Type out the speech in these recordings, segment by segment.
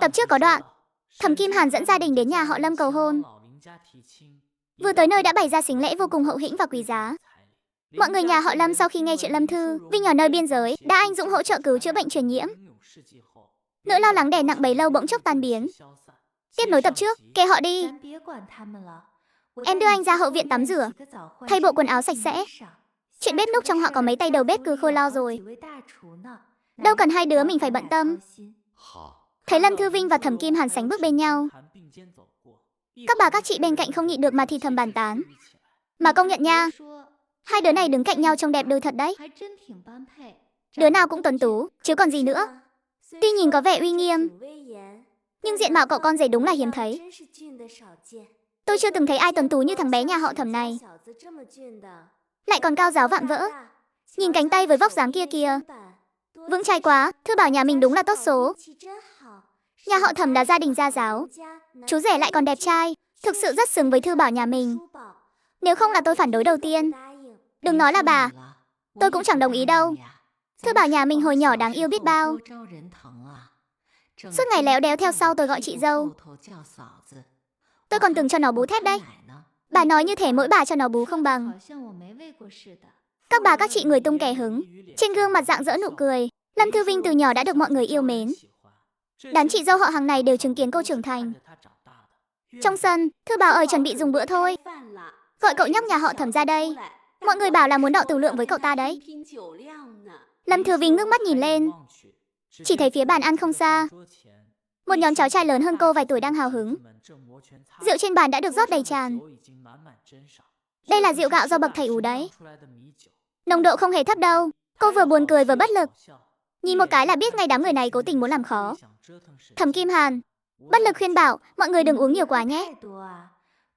Tập trước có đoạn Thẩm Kim Hàn dẫn gia đình đến nhà họ Lâm cầu hôn. Vừa tới nơi đã bày ra sính lễ vô cùng hậu hĩnh và quý giá. Mọi người nhà họ Lâm sau khi nghe chuyện Lâm Thư Vinh ở nơi biên giới đã anh dũng hỗ trợ cứu chữa bệnh truyền nhiễm. Nỗi lo lắng đè nặng bấy lâu bỗng chốc tan biến. Tiếp nối tập trước, kệ họ đi. Em đưa anh ra hậu viện tắm rửa, thay bộ quần áo sạch sẽ. Chuyện bếp núc trong họ có mấy tay đầu bếp cứ khôi lo rồi. Đâu cần hai đứa mình phải bận tâm. Thấy Lâm Thư Vinh và Thẩm Kim Hàn sánh bước bên nhau, các bà các chị bên cạnh không nhịn được mà thì thầm bàn tán. Mà công nhận nha, hai đứa này đứng cạnh nhau trông đẹp đôi thật đấy. Đứa nào cũng tuấn tú, chứ còn gì nữa. Tuy nhìn có vẻ uy nghiêm, nhưng diện mạo cậu con rể đúng là hiếm thấy. Tôi chưa từng thấy ai tuấn tú như thằng bé nhà họ Thẩm này. Lại còn cao giáo vạm vỡ. Nhìn cánh tay với vóc dáng kia kìa. Vững chãi quá, Thư bảo nhà mình đúng là tốt số. Nhà họ Thẩm là gia đình gia giáo. Chú rể lại còn đẹp trai, thực sự rất xứng với Thư bảo nhà mình. Nếu không là tôi phản đối đầu tiên. Đừng nói là bà, tôi cũng chẳng đồng ý đâu. Thư bảo nhà mình hồi nhỏ đáng yêu biết bao. Suốt ngày léo đéo theo sau tôi gọi chị dâu. Tôi còn từng cho nó bú thép đấy. Bà nói như thể mỗi bà cho nó bú không bằng. Các bà các chị người tung kẻ hứng, trên gương mặt rạng rỡ nụ cười. Lâm Thư Vinh từ nhỏ đã được mọi người yêu mến. Đám chị dâu họ hàng này đều chứng kiến cô trưởng thành. Trong sân, Thư bảo ơi chuẩn bị dùng bữa thôi. Gọi cậu nhóc nhà họ Thẩm ra đây. Mọi người bảo là muốn đọ tử lượng với cậu ta đấy. Lâm Thư Vinh ngước mắt nhìn lên, chỉ thấy phía bàn ăn không xa, một nhóm cháu trai lớn hơn cô vài tuổi đang hào hứng. Rượu trên bàn đã được rót đầy tràn. Đây là rượu gạo do bậc thầy ủ đấy. Nồng độ không hề thấp đâu. Cô vừa buồn cười vừa bất lực. Nhìn một cái là biết ngay đám người này cố tình muốn làm khó. Thẩm Kim Hàn bất lực khuyên bảo mọi người đừng uống nhiều quá nhé.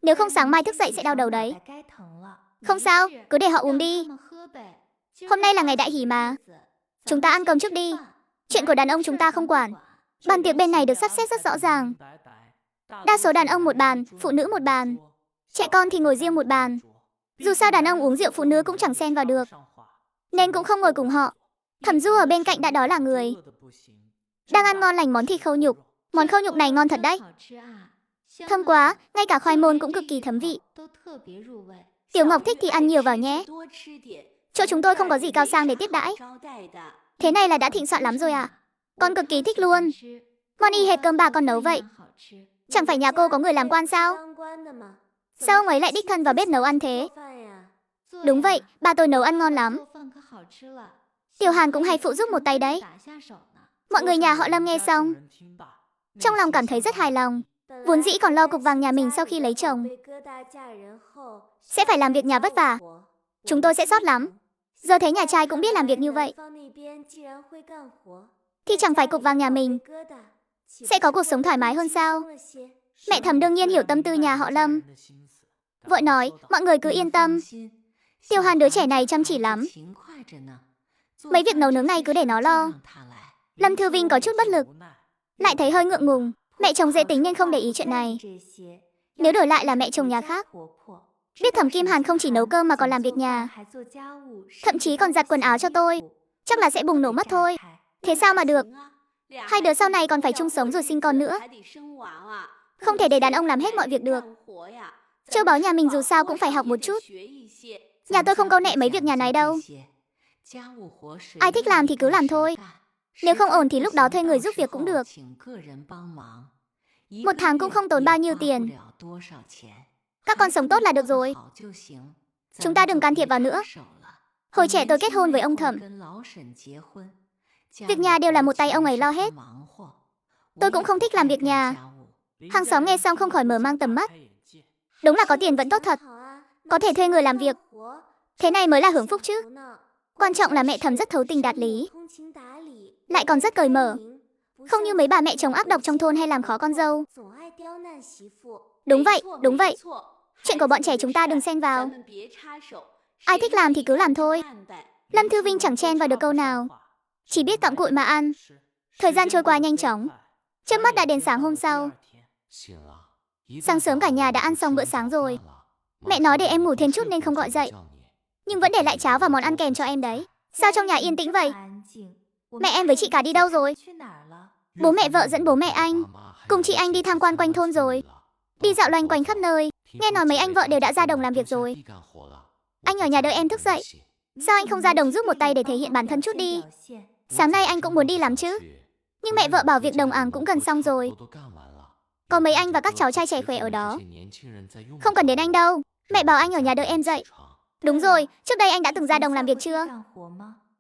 Nếu không sáng mai thức dậy sẽ đau đầu đấy. Không sao, cứ để họ uống đi. Hôm nay là ngày đại hỷ mà. Chúng ta ăn cơm trước đi. Chuyện của đàn ông chúng ta không quản. Bàn tiệc bên này được sắp xếp rất rõ ràng. Đa số đàn ông một bàn, phụ nữ một bàn. Trẻ con thì ngồi riêng một bàn. Dù sao đàn ông uống rượu phụ nữ cũng chẳng xen vào được, nên cũng không ngồi cùng họ. Thẩm Du ở bên cạnh đã đó là người đang ăn ngon lành món thịt khâu nhục. Món khâu nhục này ngon thật đấy. Thơm quá, ngay cả khoai môn cũng cực kỳ thấm vị. Tiểu Ngọc thích thì ăn nhiều vào nhé. Chỗ chúng tôi không có gì cao sang để tiếp đãi. Thế này là đã thịnh soạn lắm rồi à? Con cực kỳ thích luôn. Mon y hệt cơm bà con nấu vậy. Chẳng phải nhà cô có người làm quan sao? Sao ông ấy lại đích thân vào bếp nấu ăn thế? Đúng vậy, ba tôi nấu ăn ngon lắm. Tiểu Hàn cũng hay phụ giúp một tay đấy. Mọi người nhà họ Lâm nghe xong, trong lòng cảm thấy rất hài lòng. Vốn dĩ còn lo cục vàng nhà mình sau khi lấy chồng sẽ phải làm việc nhà vất vả. Chúng tôi sẽ sót lắm. Giờ thấy nhà trai cũng biết làm việc như vậy, thì chẳng phải cục vàng nhà mình sẽ có cuộc sống thoải mái hơn sao? Mẹ Thẩm đương nhiên hiểu tâm tư nhà họ Lâm. Vội nói, mọi người cứ yên tâm. Tiểu Hàn đứa trẻ này chăm chỉ lắm. Mấy việc nấu nướng này cứ để nó lo. Lâm Thư Vinh có chút bất lực, lại thấy hơi ngượng ngùng. Mẹ chồng dễ tính nên không để ý chuyện này. Nếu đổi lại là mẹ chồng nhà khác, biết Thẩm Kim Hàn không chỉ nấu cơm mà còn làm việc nhà, thậm chí còn giặt quần áo cho tôi, chắc là sẽ bùng nổ mất thôi. Thế sao mà được? Hai đứa sau này còn phải chung sống rồi sinh con nữa. Không thể để đàn ông làm hết mọi việc được. Châu báu nhà mình dù sao cũng phải học một chút. Nhà tôi không câu nệ mấy việc nhà này đâu. Ai thích làm thì cứ làm thôi. Nếu không ổn thì lúc đó thuê người giúp việc cũng được. Một tháng cũng không tốn bao nhiêu tiền. Các con sống tốt là được rồi. Chúng ta đừng can thiệp vào nữa. Hồi trẻ tôi kết hôn với ông Thẩm, việc nhà đều là một tay ông ấy lo hết. Tôi cũng không thích làm việc nhà. Hàng xóm nghe xong không khỏi mở mang tầm mắt. Đúng là có tiền vẫn tốt thật. Có thể thuê người làm việc. Thế này mới là hưởng phúc chứ. Quan trọng là mẹ Thẩm rất thấu tình đạt lý, lại còn rất cởi mở. Không như mấy bà mẹ chồng ác độc trong thôn hay làm khó con dâu. Đúng vậy, đúng vậy. Chuyện của bọn trẻ chúng ta đừng xen vào. Ai thích làm thì cứ làm thôi. Lâm Thư Vinh chẳng chen vào được câu nào, chỉ biết cặm cụi mà ăn. Thời gian trôi qua nhanh chóng. Chớp mắt đã đến sáng hôm sau. Sáng sớm cả nhà đã ăn xong bữa sáng rồi. Mẹ nói để em ngủ thêm chút nên không gọi dậy, nhưng vẫn để lại cháo và món ăn kèm cho em đấy. Sao trong nhà yên tĩnh vậy? Mẹ em với chị cả đi đâu rồi? Bố mẹ vợ dẫn bố mẹ anh cùng chị anh đi tham quan quanh thôn rồi. Đi dạo loanh quanh khắp nơi. Nghe nói mấy anh vợ đều đã ra đồng làm việc rồi. Anh ở nhà đợi em thức dậy. Sao anh không ra đồng giúp một tay để thể hiện bản thân chút đi? Sáng nay anh cũng muốn đi lắm chứ. Nhưng mẹ vợ bảo việc đồng áng cũng gần xong rồi. Có mấy anh và các cháu trai trẻ khỏe ở đó. Không cần đến anh đâu. Mẹ bảo anh ở nhà đợi em dậy. Đúng rồi, trước đây anh đã từng ra đồng làm việc chưa?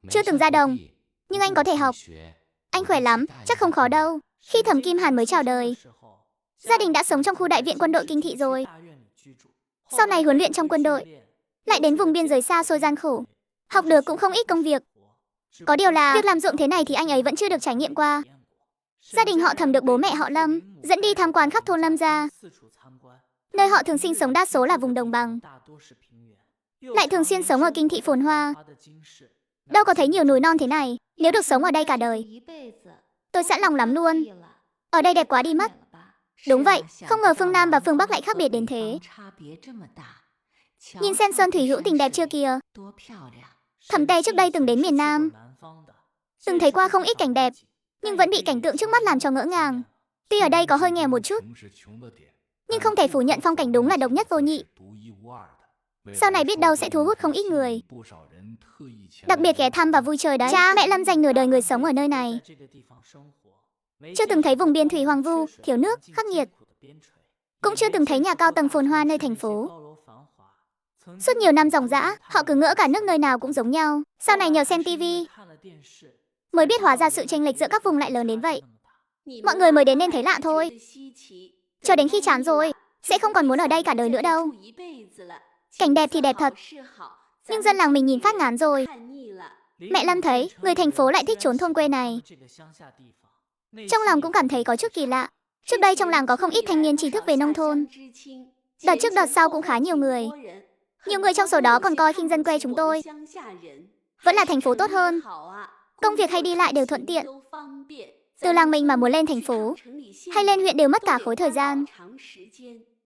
Chưa từng ra đồng. Nhưng anh có thể học. Anh khỏe lắm, chắc không khó đâu. Khi Thẩm Kim Hàn mới chào đời, gia đình đã sống trong khu đại viện quân đội Kinh Thị rồi. Sau này huấn luyện trong quân đội, lại đến vùng biên giới xa xôi gian khổ. Học được cũng không ít công việc. Có điều là việc làm ruộng thế này thì anh ấy vẫn chưa được trải nghiệm qua. Gia đình họ Thẩm được bố mẹ họ Lâm dẫn đi tham quan khắp thôn Lâm gia. Nơi họ thường sinh sống đa số là vùng đồng bằng, lại thường xuyên sống ở Kinh Thị phồn hoa. Đâu có thấy nhiều núi non thế này. Nếu được sống ở đây cả đời, tôi sẵn lòng lắm luôn. Ở đây đẹp quá đi mất. Đúng vậy, không ngờ phương Nam và phương Bắc lại khác biệt đến thế. Nhìn xem sơn thủy hữu tình đẹp chưa kìa. Thẩm Tề trước đây từng đến miền Nam, từng thấy qua không ít cảnh đẹp, nhưng vẫn bị cảnh tượng trước mắt làm cho ngỡ ngàng. Tuy ở đây có hơi nghèo một chút, nhưng không thể phủ nhận phong cảnh đúng là độc nhất vô nhị. Sau này biết đâu sẽ thu hút không ít người, đặc biệt ghé thăm và vui chơi đấy. Cha mẹ Lâm dành nửa đời người sống ở nơi này, chưa từng thấy vùng biên thủy hoang vu, thiếu nước, khắc nghiệt. Cũng chưa từng thấy nhà cao tầng phồn hoa nơi thành phố. Suốt nhiều năm ròng rã, họ cứ ngỡ cả nước nơi nào cũng giống nhau. Sau này nhờ xem tivi, mới biết hóa ra sự chênh lệch giữa các vùng lại lớn đến vậy. Mọi người mới đến nên thấy lạ thôi. Cho đến khi chán rồi, sẽ không còn muốn ở đây cả đời nữa đâu. Cảnh đẹp thì đẹp thật, nhưng dân làng mình nhìn phát ngán rồi. Mẹ Lâm thấy người thành phố lại thích trốn thôn quê này. Trong lòng cũng cảm thấy có chút kỳ lạ. Trước đây trong làng có không ít thanh niên trí thức về nông thôn. Đợt trước đợt sau cũng khá nhiều người. Nhiều người trong số đó còn coi khinh dân quê chúng tôi. Vẫn là thành phố tốt hơn. Công việc hay đi lại đều thuận tiện. Từ làng mình mà muốn lên thành phố hay lên huyện đều mất cả khối thời gian.